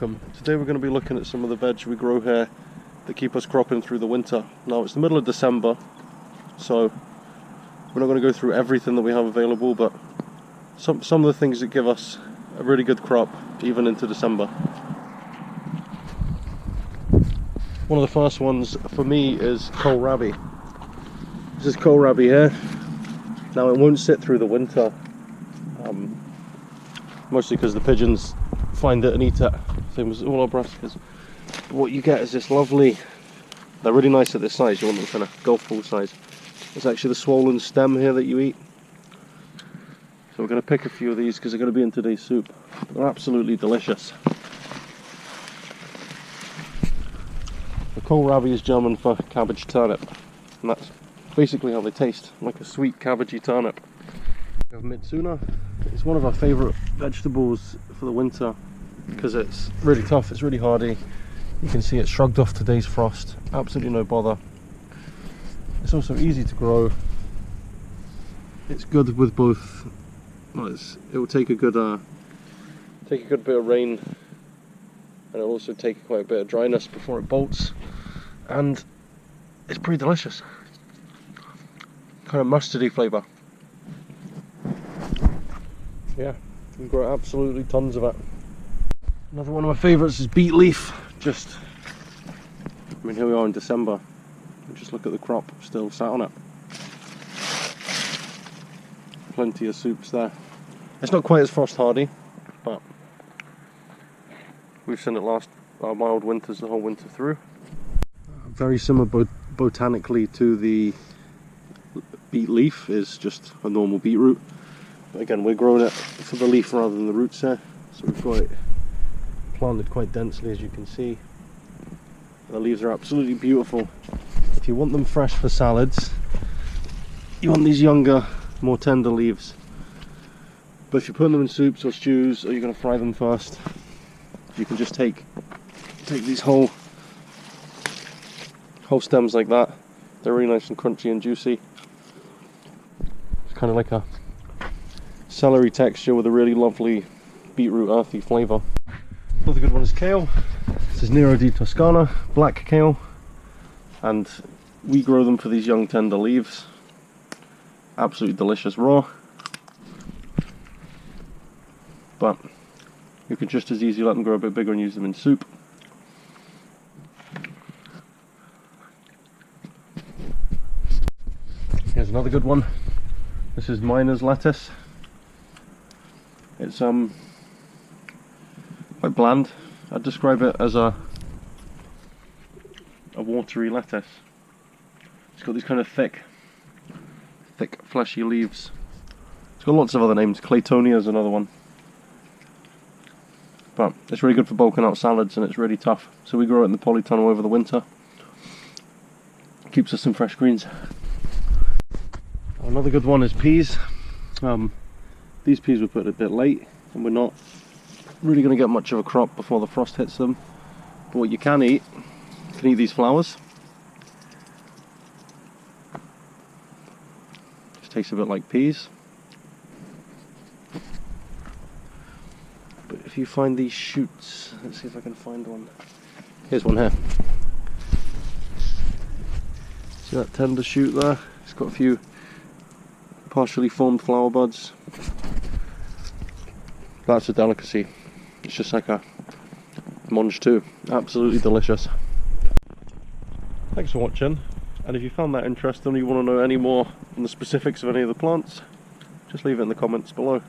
welcome. Today we're going to be looking at some of the veg we grow here that keep us cropping through the winter. Now it's the middle of December, so we're not going to go through everything that we have available, but some of the things that give us a really good crop even into December. One of the first ones for me is Kohlrabi. This is Kohlrabi here. Now it won't sit through the winter, mostly because the pigeons find it and eat it, same as all our brassicas. What you get is this lovely, they're really nice at this size, you want them kind of golf ball size. It's actually the swollen stem here that you eat. So we're going to pick a few of these because they're going to be in today's soup. They're absolutely delicious. The Kohlrabi is German for cabbage turnip, and that's basically how they taste, like a sweet cabbagey turnip. We have Mizuna. It's one of our favourite vegetables for the winter because it's really tough, it's really hardy. You can see it shrugged off today's frost, absolutely no bother. It's also easy to grow. It's good with both. Well, it will take a good bit of rain, and it'll also take quite a bit of dryness before it bolts, and it's pretty delicious. Kind of mustardy flavour. Yeah, you can grow absolutely tons of it. Another one of my favourites is beet leaf. I mean, here we are in December. Just look at the crop still sat on it. Plenty of soups there. It's not quite as frost hardy, but we've seen it last our mild winters the whole winter through. Very similar botanically to the beet leaf, is just a normal beetroot. But again, we're growing it for the leaf rather than the roots here, so we've got it planted quite densely, as you can see. The leaves are absolutely beautiful. If you want them fresh for salads, you want these younger, more tender leaves. But if you're putting them in soups or stews, or you're going to fry them first, you can just take these whole stems like that. They're really nice and crunchy and juicy. It's kind of like a celery texture with a really lovely beetroot earthy flavour. Another good one is kale. This is Nero di Toscana, black kale, and we grow them for these young tender leaves. Absolutely delicious raw, but you can just as easily let them grow a bit bigger and use them in soup. Here's another good one. This is miner's lettuce. It's quite bland. I'd describe it as a watery lettuce. It's got these kind of thick fleshy leaves. It's got lots of other names. Claytonia is another one. But it's really good for bulking out salads, and it's really tough. So we grow it in the polytunnel over the winter. Keeps us some fresh greens. Another good one is peas. These peas were put a bit late, and we're not really going to get much of a crop before the frost hits them. But what you can eat these flowers. Just tastes a bit like peas. But if you find these shoots, let's see if I can find one. Here's one here. See that tender shoot there? It's got a few partially formed flower buds. That's a delicacy. It's just like a mange too. Absolutely delicious. Thanks for watching, and if you found that interesting or you want to know any more on the specifics of any of the plants, just leave it in the comments below.